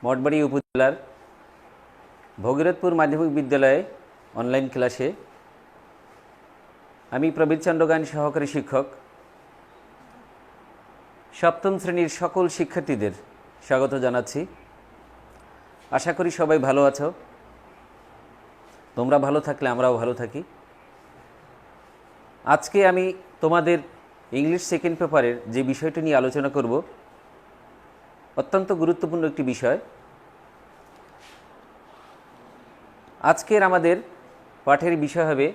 মঠবাড়ি উপজেলার ভগীরথপুর মাধ্যমিক বিদ্যালয়ে অনলাইন ক্লাসে আমি প্রবীর চন্দ্র গাইন সহকারী শিক্ষক সপ্তম শ্রেণীর সকল শিক্ষার্থীদের স্বাগত জানাচ্ছি। আশা করি সবাই ভালো আছো। তোমরা ভালো থাকলে আমরাও ভালো থাকি। আজকে আমি তোমাদের ইংলিশ সেকেন্ড পেপারের যে বিষয়টি নিয়ে আলোচনা করব অত্যন্ত গুরুত্বপূর্ণ একটি বিষয়। আজকের আমাদের পাঠের বিষয় হবে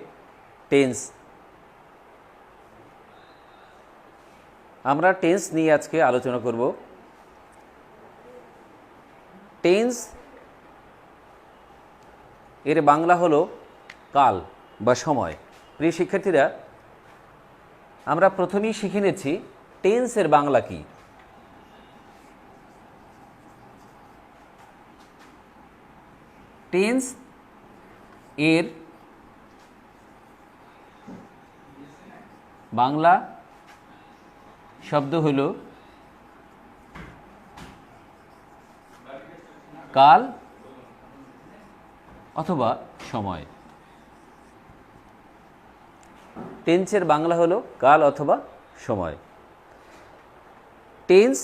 টেন্স। আমরা টেন্স নিয়ে আজকে আলোচনা করব। টেন্স এর বাংলা হলো কাল বা সময়। প্রিয় শিক্ষার্থীরা, আমরা প্রথমেই শিখে নিচ্ছি টেন্স এর বাংলা কি। টেন্স এর বাংলা শব্দ হল কাল অথবা সময়। টেন্সের বাংলা হলো কাল অথবা সময়। টেন্স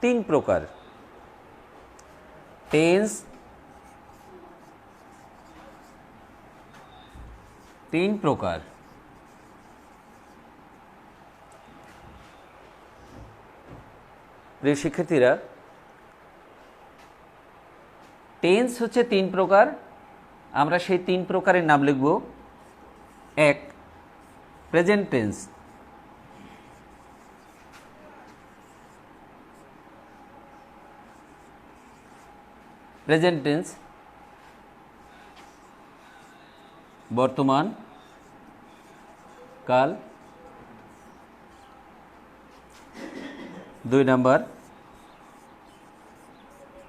তিন প্রকার। টেন্স তিন প্রকার। প্রিয় শিক্ষার্থীরা, টেন্স হচ্ছে তিন প্রকার। আমরা সেই তিন প্রকারের নাম লিখব। এক, প্রেজেন্ট টেন্স। প্রেজেন্ট টেন্স বর্তমান কাল। দুই নাম্বার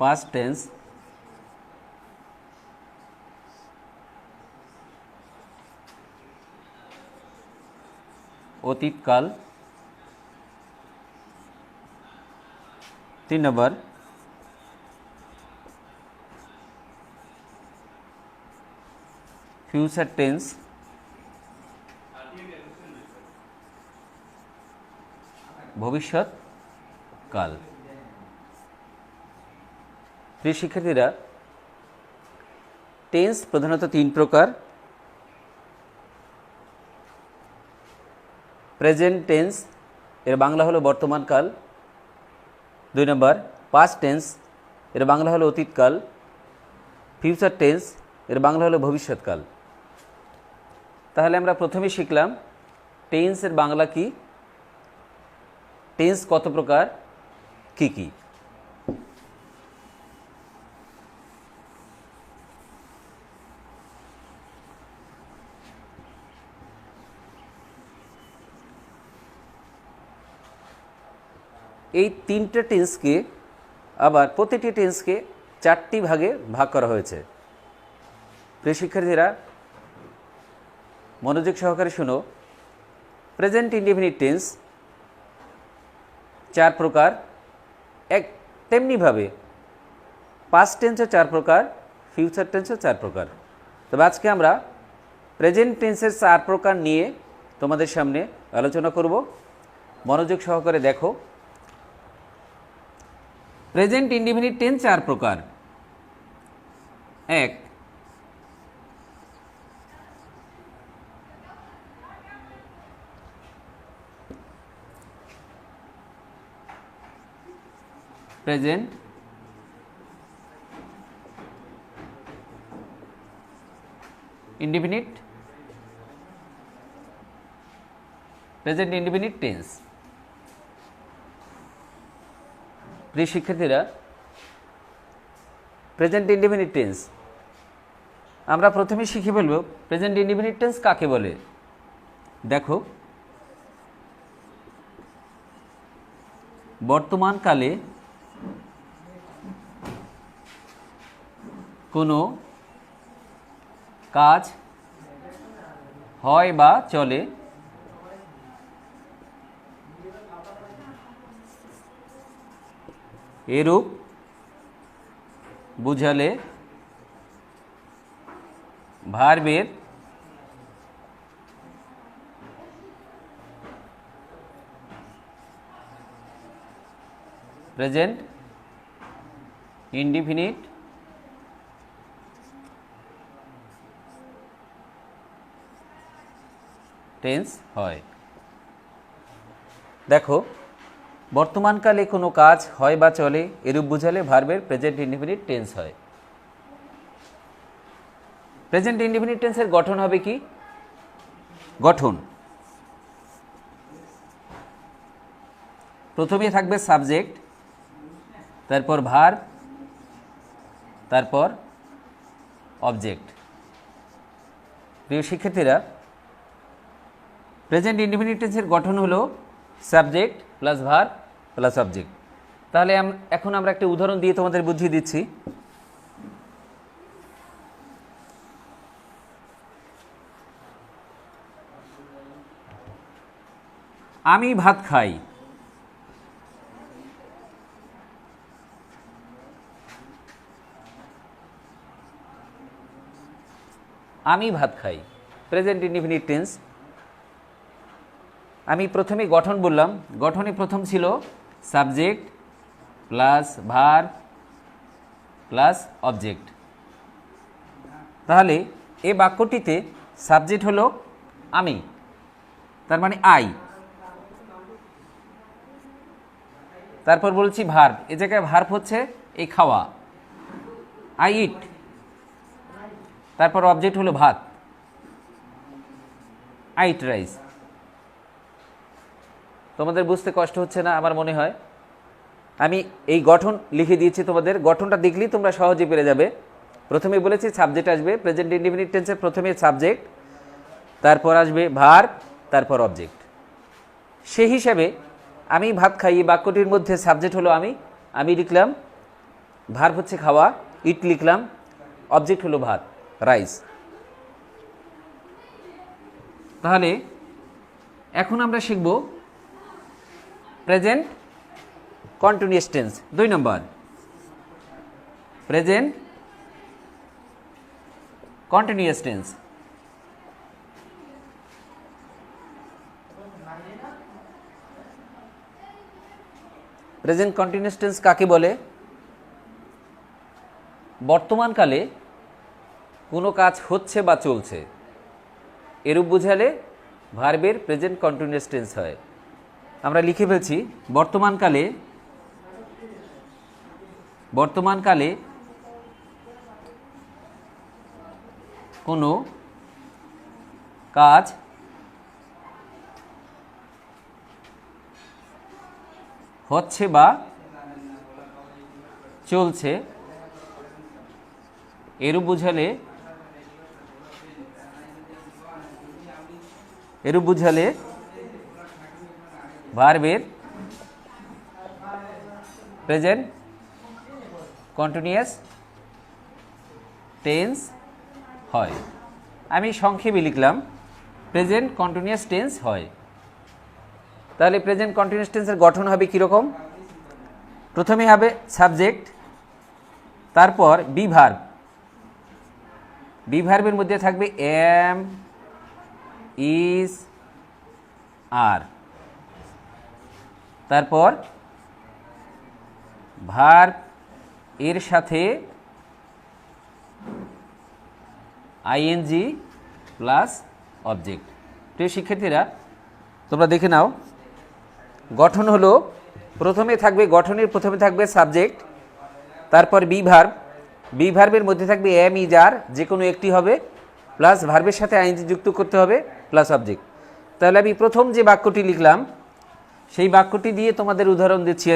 পাস্ট টেন্স। অতীতকাল। তিন নম্বর ফিউচার টেন্স। ভবিষ্যৎ কাল। প্রিয় শিক্ষার্থীরা, টেন্স প্রধানত তিন প্রকার। প্রেজেন্ট টেন্স এর বাংলা হলো বর্তমান কাল। দুই নম্বর পাস্ট টেন্স এর বাংলা হলো অতীতকাল। ফিউচার টেন্স এর বাংলা হলো ভবিষ্যৎকাল। তাহলে আমরা প্রথমে শিখলাম টেন্স এর বাংলা কি, টেন্স কত প্রকার, কি কি। এই তিনটে টেন্সকে আবার প্রতিটি টেন্সকে চারটি ভাগে ভাগ করা হয়েছে। প্রিয় শিক্ষার্থীরা, মনোযোগ সহকারে শুনো। প্রেজেন্ট ইনডেফিনিট টেন্স চার প্রকার। এক তেমনিভাবে পাস্ট টেন্সও চার প্রকার, ফিউচার টেন্সও চার প্রকার। তবে আজকে আমরা প্রেজেন্ট টেন্সের চার প্রকার নিয়ে তোমাদের সামনে আলোচনা করব। মনোযোগ সহকারে দেখো। প্রেজেন্ট ইনডেফিনিট টেন্স চার প্রকার। এক, প্রেজেন্ট ইনডেফিনিট টেন্স। প্রিয় শিক্ষার্থীরা, প্রেজেন্ট ইনডেফিনিট টেন্স আমরা প্রথমে শিখে ফেলব প্রেজেন্ট ইনডেফিনিট টেন্স কাকে বলে। দেখো, বর্তমানকালে কোনো কাজ হয় বা চলে এরূপ বুঝালে ভার্বের প্রেজেন্ট ইনডিফিনিট টেন্স হয়। দেখো, বর্তমানকালে কোনো কাজ হয় বা চলে এরূপ বুঝালে ভার্বের প্রেজেন্ট ইনডিফিনিট টেন্স হয়। প্রেজেন্ট ইনডিফিনিট টেন্সের গঠন হবে কি? গঠন প্রথমে থাকবে সাবজেক্ট, তারপর ভার্ব, তারপর অবজেক্ট। প্রিয় শিক্ষার্থীরা, প্রেজেন্ট ইনডিফিনিট টেন্সের গঠন হলো subject plus verb plus object. তাহলে এখন আমরা একটা উদাহরণ দিয়ে তোমাদের বুঝিয়ে দিচ্ছি। আমি ভাত খাই। আমি ভাত খাই প্রেজেন্ট ইনডিফিনিট টেন্স। আমি প্রথমে গঠন বললাম, গঠনে প্রথম ছিল subject plus verb plus object. তাহলে এই বাক্যটিতে সাবজেক্ট হলো আমি, তার মানে আই। তারপর বলছি ভার্ব, এ জায়গায় ভার্ব হচ্ছে এই খাওয়া, আই ইট। তারপর অবজেক্ট হলো ভাত, আই ইট রাইস। তোমাদের বুঝতে কষ্ট হচ্ছে না আমার মনে হয়। আমি এই গঠন লিখে দিয়েছি, তোমাদের গঠনটা দেখলেই তোমরা সহজে পেরে যাবে। প্রথমে বলেছি সাবজেক্ট আসবে, প্রেজেন্ট ইনডিফিনিট টেন্সের প্রথমে সাবজেক্ট, তারপর আসবে ভার্ব, তারপর অবজেক্ট। সেই হিসাবে আমি ভাত খাই এই বাক্যটির মধ্যে সাবজেক্ট হলো আমি লিখলাম, ভার্ব হচ্ছে খাওয়া, ইট লিখলাম, অবজেক্ট হলো ভাত, রাইস। তাহলে এখন আমরা শিখব present continuous tense. 2 number, present continuous tense. Present continuous tense কাকে বলে? বর্তমানকালে কোনো কাজ হচ্ছে বা চলছে এরূপ বুঝালে ভার্বের প্রেজেন্ট কন্টিনিউয়াস টেন্স হয়। আমরা লিখে ফেলছি, বর্তমানকালে কোনো কাজ হচ্ছে বা চলছে এরূপ বুঝালে ভার্বের প্রেজেন্ট কন্টিনিউয়াস টেন্স হয়। আমি সংক্ষেপে লিখলাম প্রেজেন্ট কন্টিনিউয়াস টেন্স হয়। তাহলে প্রেজেন্ট কন্টিনিউয়াস টেন্সের গঠন হবে কীরকম? প্রথমে হবে সাবজেক্ট, তারপর বি ভার্ব, বি ভার্বের মধ্যে থাকবে এম, ইজ, আর। তারপর ভার্ব এর সাথে আইএনজি প্লাস অবজেক্ট। প্রিয় শিক্ষার্থীরা, তোমরা দেখে নাও, গঠন হলো গঠনের প্রথমে থাকবে সাবজেক্ট, তারপর বি ভার্ব, বি ভার্বের মধ্যে থাকবে এম, ইজ, আর, যে কোনো একটি হবে, প্লাস ভার্বের সাথে আইএনজি যুক্ত করতে হবে, প্লাস অবজেক্ট। তাহলে আমি প্রথম যে বাক্যটি লিখলাম সেই বাক্যটি দিয়ে তোমাদের উদাহরণ দিচ্ছি।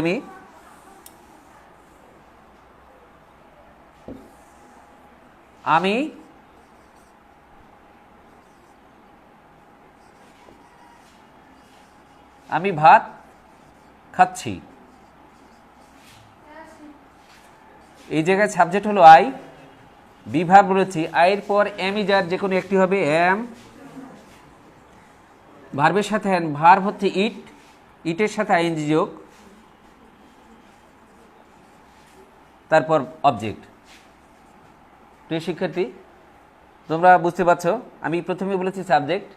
আমি ভাত খাচ্ছি। এই জায়গায় সাবজেক্ট হলো আই, বি ভার্ব বলেছি, আইয়ের পর এম, ইজ, আর, যে কোনো একটি হবে, এম, ভার্বের সাথে ভার্ব হচ্ছে ইট, ইটের সাথে আইএনজি যোগ, তারপর অবজেক্ট। প্রিয় শিক্ষার্থী, তোমরা বুঝতে পারছ আমি প্রথমে বলেছি সাবজেক্ট,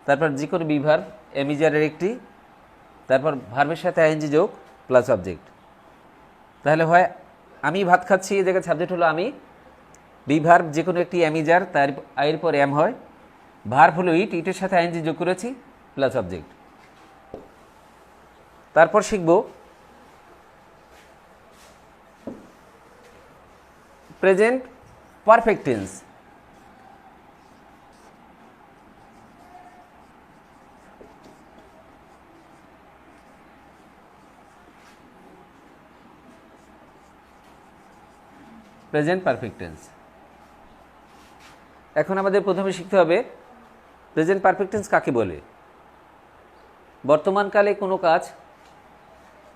তারপর যে কোনো বিভার এমিজারের একটি, তারপর ভার্বের সাথে আইএনজি যোগ প্লাস অবজেক্ট। তাহলে হয় আমি ভাত খাচ্ছি, এই জায়গায় সাবজেক্ট হলো আমি, বিভার্ব যে কোনো একটি এমিজার, তার এর পর এম হয়, ভার্ব হলো ইট, ইটের সাথে আইএনজি যোগ করেছি প্লাস অবজেক্ট। তারপর শিখব present perfect tense. Present perfect tense. এখন আমাদের প্রথমে শিখতে হবে প্রেজেন্ট পারফেক্ট টেন্স কাকে বলে। বর্তমানকালে কোনো কাজ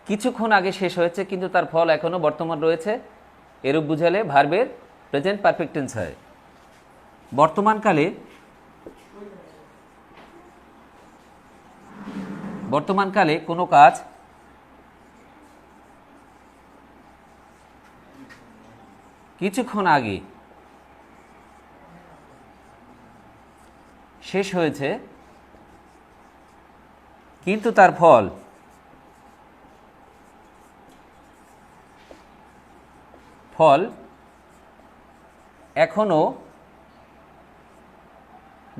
কিছুক্ষণ আগে শেষ হয়েছে কিন্তু তার ফল এখনও বর্তমান রয়েছে, এরূপ বুঝালে ভার্বের প্রেজেন্ট পারফেক্ট টেন্স হয়। বর্তমানকালে কোনো কাজ কিছুক্ষণ আগে শেষ হয়েছে কিন্তু তার ফল এখনো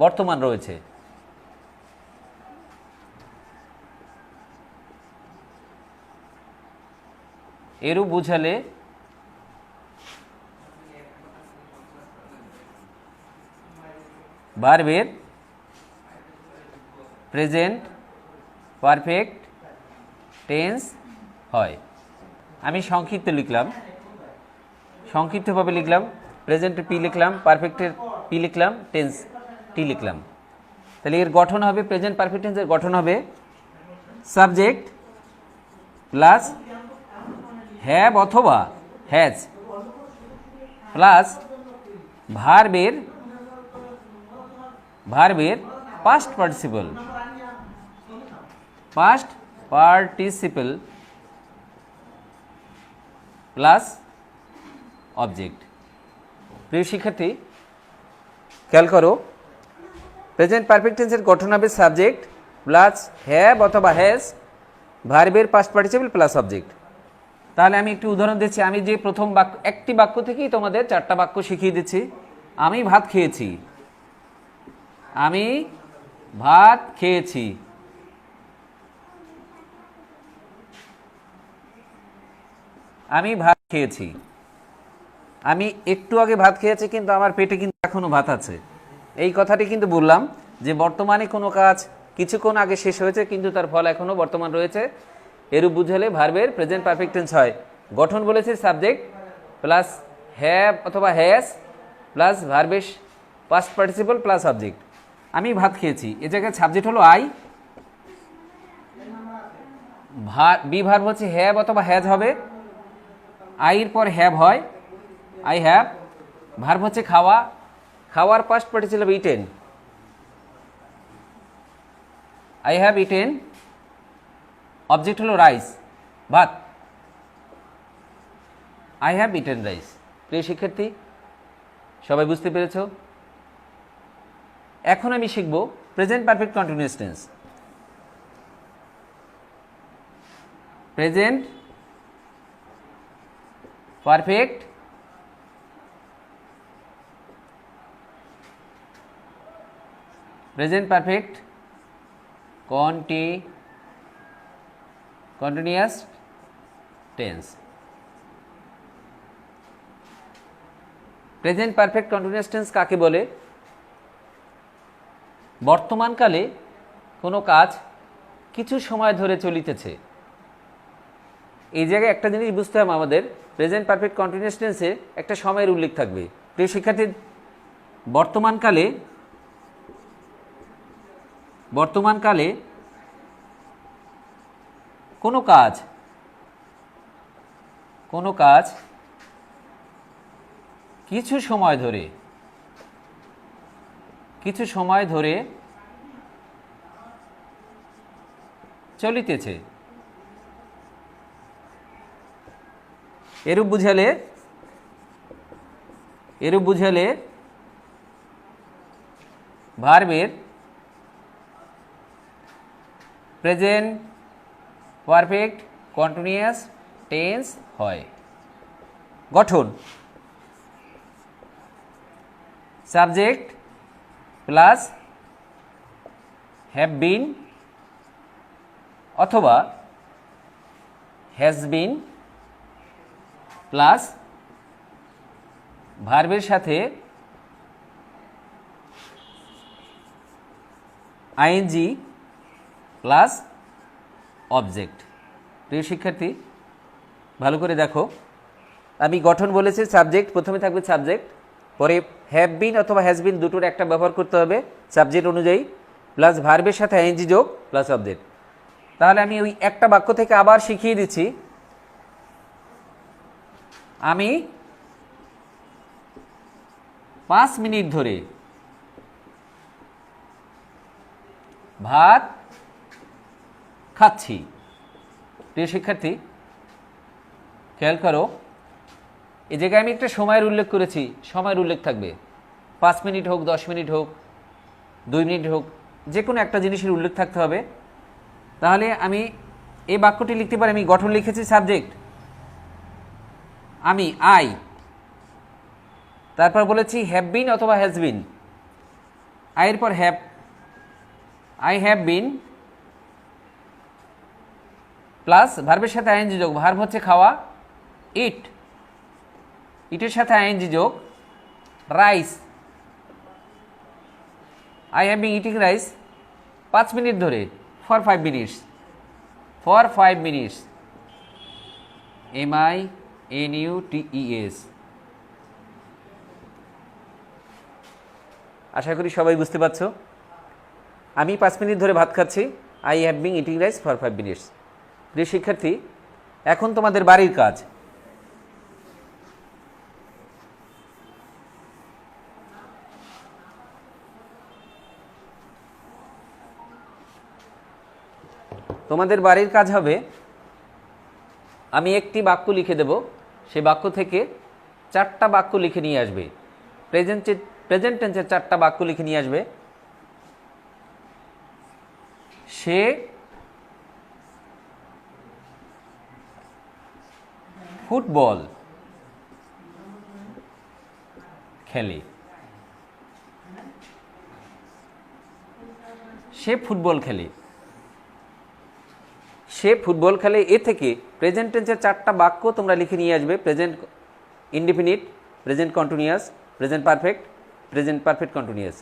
বর্তমান রয়েছে, এরূপ বুঝালে ভার্বের প্রেজেন্ট পারফেক্ট টেন্স হয়। আমি সংক্ষিপ্তভাবে লিখলাম, প্রেজেন্টের পি লিখলাম, পারফেক্টের পি লিখলাম, টেন্স টি লিখলাম। তাহলে এর গঠন হবে, প্রেজেন্ট পারফেক্ট টেন্সের গঠন হবে সাবজেক্ট প্লাস হ্যাভ অথবা হ্যাজ প্লাস ভার্বের পাস্ট পার্টিসিপল প্লাস অবজেক্ট। প্রিয় শিক্ষার্থী, খেয়াল করো, প্রেজেন্ট পারফেক্ট টেন্সের গঠন হবে সাবজেক্ট প্লাস হ্যাভ অথবা হ্যাজ, ভার্বের পাস্ট পার্টিসিপল প্লাস অবজেক্ট। তাহলে আমি একটি উদাহরণ দিচ্ছি। আমি যে প্রথম বাক্য, একটি বাক্য থেকেই তোমাদের 4টা বাক্য শিখিয়ে দিচ্ছি। আমি ভাত খেয়েছি, আমি ভাত খেয়েছি। আমি ভাত খেয়েছি, আমি একটু আগে ভাত খেয়েছি কিন্তু আমার পেটে কিন্তু এখনো ভাত আছে। এই কথাটি কিন্তু বললাম যে বর্তমানে কোনো কাজ কিছুক্ষণ আগে শেষ হয়েছে কিন্তু তার ফল এখনো বর্তমান রয়েছে, এরূপ বুঝালে ভার্বের প্রেজেন্ট পারফেক্ট টেন্স হয়। গঠন বলেছে সাবজেক্ট প্লাস হ্যাভ অথবা হ্যাজ প্লাস ভার্বের পাস্ট পার্টিসিপল প্লাস অবজেক্ট। আমি ভাত খেয়েছি, এ জায়গায় সাবজেক্ট হলো আই, বি ভার্ব হচ্ছে হ্যাভ অথবা হ্যাজ হবে, আইয়ের পর হ্যাভ হয়, আই হ্যাভ, ভার্ব হচ্ছে খাওয়া, খাওয়ার past participle eaten, I have eaten, object হলো রাইস ভাত, আই হ্যাভ ইটেন রাইস। প্রিয় শিক্ষার্থী, সবাই বুঝতে পেরেছ? এখন আমি শিখব present perfect continuous tense. Present perfect continuous tense. Present perfect continuous tense কাকে বলে? বর্তমানকালে কোনো কাজ কিছু সময় ধরে চলিতেছে। এই জায়গায় একটা জিনিস বুঝতে হবে আমাদের, প্রেজেন্ট পারফেক্ট কন্টিনিউয়াস টেন্সে একটা সময়ের উল্লেখ থাকবে। প্রিয় শিক্ষার্থী, বর্তমানকালে কোনো কাজ কিছু সময় ধরে চলিতেছে, এরূপ বুঝালে এরূপ বুঝালে ভার্বের প্রেজেন্ট পারফেক্ট কন্টিনিউয়াস টেন্স হয়। গঠন সাবজেক্ট প্লাস হ্যাভ বিন অথবা হ্যাজ বিন প্লাস ভার্বের সাথে আইএনজি প্লাস অবজেক্ট। প্রিয় শিক্ষার্থী, ভালো করে দেখো, আমি গঠন বলেছি সাবজেক্ট, প্রথমে থাকবে সাবজেক্ট, পরে হ্যাভ বিন অথবা হ্যাজ বিন দুটোর একটা ব্যবহার করতে হবে সাবজেক্ট অনুযায়ী, প্লাস ভার্বের সাথে আইএনজি যোগ প্লাস অবজেক্ট। তাহলে আমি ওই একটা বাক্য থেকে আবার শিখিয়ে দিচ্ছি। আমি 5 মিনিট ধরে ভাত খাচ্ছি। প্রিয় শিক্ষার্থী, খেয়াল করো, এই জায়গায় আমি একটা সময়ের উল্লেখ করেছি, সময়ের উল্লেখ থাকবে, 5 মিনিট হোক, 10 মিনিট হোক, 2 মিনিট হোক, যে কোনো একটা জিনিসের উল্লেখ থাকতে হবে। তাহলে আমি এই বাক্যটি লিখতে পারি, আমি গঠন লিখেছি সাবজেক্ট, আমি আই, তারপর বলেছি হ্যাভ বিন অথবা হ্যাজ বিন, আইয়ের পর have, I have been plus ভার্বের সাথে আইএনজি যোগ, ভার্ব হচ্ছে খাওয়া, ইট, ইটের সাথে আইএনজি যোগ, rice, I have been eating rice 5 minute ধরে, for 5 minutes, for 5 minutes, MINUTES। আশা করি সবাই বুঝতে পারছো। আমি 5 মিনিট ধরে ভাত খাচ্ছি, I have been eating rice for 5 minutes. প্রিয় শিক্ষার্থী, এখন তোমাদের বাড়ির কাজ। তোমাদের বাড়ির কাজ হবে, আমি একটি বাক্য লিখে দেব, সে বাক্য থেকে 4টা বাক্য লিখে নিয়ে আসবে, প্রেজেন্ট টেন্সের 4টা বাক্য লিখে নিয়ে আসবে। সে ফুটবল খেলে, সে ফুটবল খেলে, সে ফুটবল খেলে, এ থেকে প্রেজেন্ট টেন্সের 4টা বাক্য তোমরা লিখে নিয়ে আসবে, present indefinite, present continuous, present perfect, present perfect continuous.